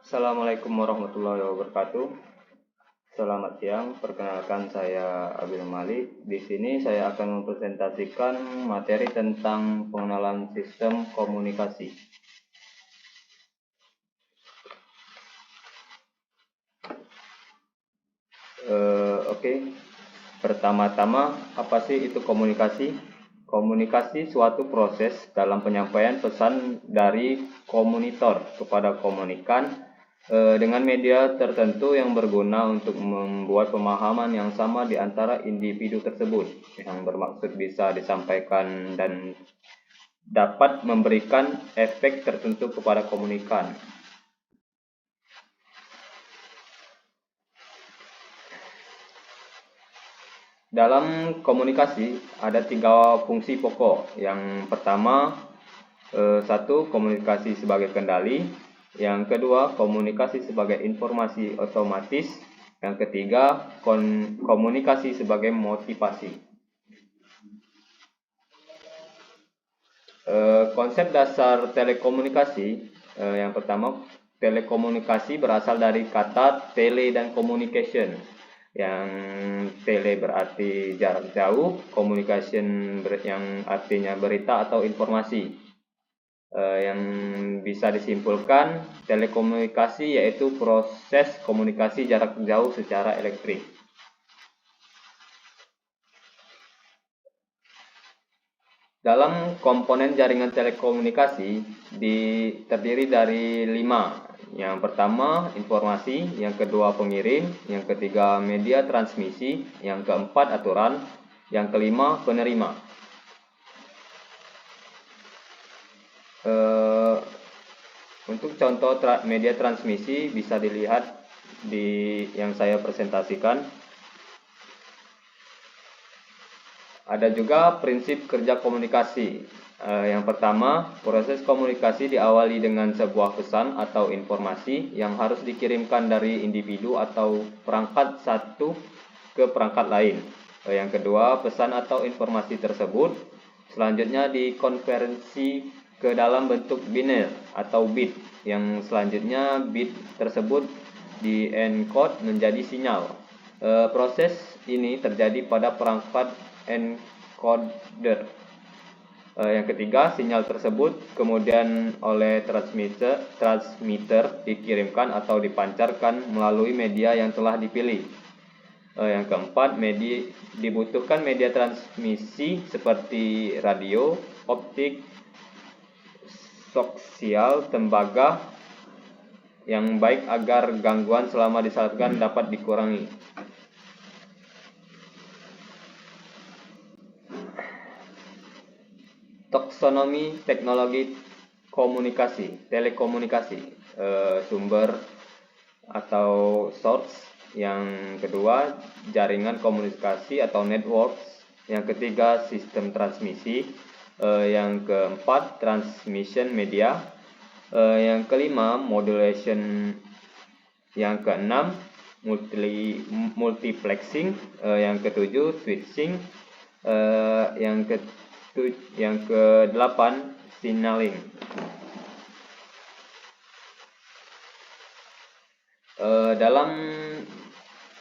Assalamualaikum warahmatullahi wabarakatuh. Selamat siang, perkenalkan saya Abil Malik. Di sini saya akan mempresentasikan materi tentang pengenalan sistem komunikasi. Oke. Pertama-tama, apa sih itu komunikasi? Komunikasi suatu proses dalam penyampaian pesan dari komunitor kepada komunikan dengan media tertentu yang berguna untuk membuat pemahaman yang sama di antara individu tersebut, yang bermaksud bisa disampaikan dan dapat memberikan efek tertentu kepada komunikan. Dalam komunikasi ada 3 fungsi pokok. Yang pertama, satu, komunikasi sebagai kendali. Yang kedua, komunikasi sebagai informasi otomatis. Yang ketiga, komunikasi sebagai motivasi. Konsep dasar telekomunikasi, yang pertama, telekomunikasi berasal dari kata tele dan communication. Yang tele berarti jarak jauh, communication yang artinya berita atau informasi. Yang bisa disimpulkan, telekomunikasi yaitu proses komunikasi jarak jauh secara elektrik. Dalam komponen jaringan telekomunikasi terdiri dari 5. Yang pertama, informasi. Yang kedua, pengirim. Yang ketiga, media transmisi. Yang keempat, aturan. Yang kelima, penerima. Untuk contoh media transmisi bisa dilihat di yang saya presentasikan. Ada juga prinsip kerja komunikasi. Yang pertama, proses komunikasi diawali dengan sebuah pesan atau informasi yang harus dikirimkan dari individu atau perangkat satu ke perangkat lain. Yang kedua, pesan atau informasi tersebut selanjutnya dikonversi ke dalam bentuk biner atau bit. Yang selanjutnya bit tersebut di-encode menjadi sinyal. Proses ini terjadi pada perangkat encoder. Yang ketiga, sinyal tersebut kemudian oleh transmitter dikirimkan atau dipancarkan melalui media yang telah dipilih. Yang keempat, dibutuhkan media transmisi seperti radio, optik, koaksial, tembaga yang baik agar gangguan selama disalurkan dapat dikurangi. Taksonomi teknologi komunikasi, telekomunikasi, sumber atau source. Yang kedua, jaringan komunikasi atau networks. Yang ketiga, sistem transmisi. Yang keempat, transmission media. Yang kelima, modulation. Yang keenam, multiplexing. Yang ketujuh, switching. Yang ke-8, signaling. Dalam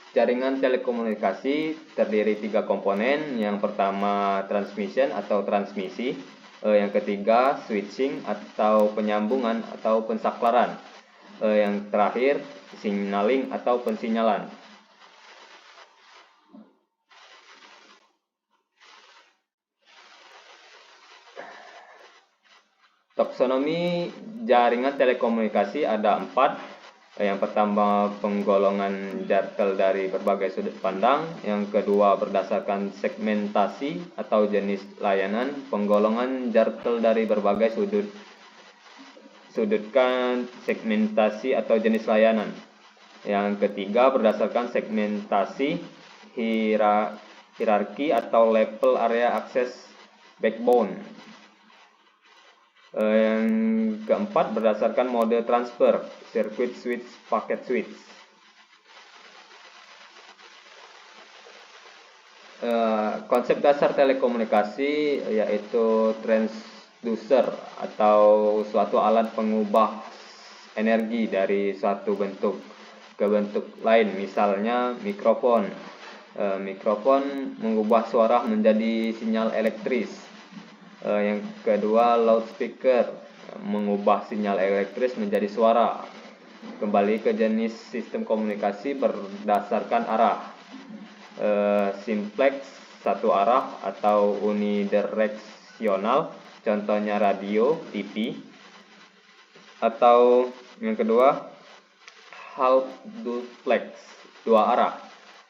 jaringan telekomunikasi terdiri 3 komponen. Yang pertama, transmission atau transmisi. Yang ketiga, switching atau penyambungan atau pensaklaran. Yang terakhir, signaling atau pensinyalan. Taksonomi jaringan telekomunikasi ada 4. Yang pertama, penggolongan jartel dari berbagai sudut pandang. Yang kedua, berdasarkan segmentasi atau jenis layanan. Penggolongan jartel dari berbagai sudutkan segmentasi atau jenis layanan. Yang ketiga, berdasarkan segmentasi hierarki atau level area access backbone. Yang keempat, berdasarkan mode transfer, circuit switch, packet switch. Konsep dasar telekomunikasi yaitu transducer atau suatu alat pengubah energi dari suatu bentuk ke bentuk lain, misalnya mikrofon. Mikrofon mengubah suara menjadi sinyal elektris. Yang kedua, loudspeaker mengubah sinyal elektris menjadi suara. Kembali ke jenis sistem komunikasi berdasarkan arah. Simplex satu arah atau unidireksional, contohnya radio, TV. Atau yang kedua, half duplex, dua arah,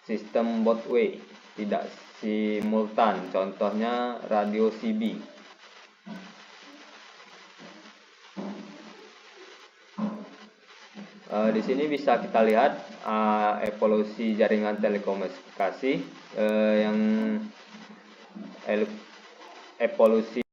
sistem both way, tidak simultan, contohnya radio CB. Di sini bisa kita lihat evolusi jaringan telekomunikasi yang evolusi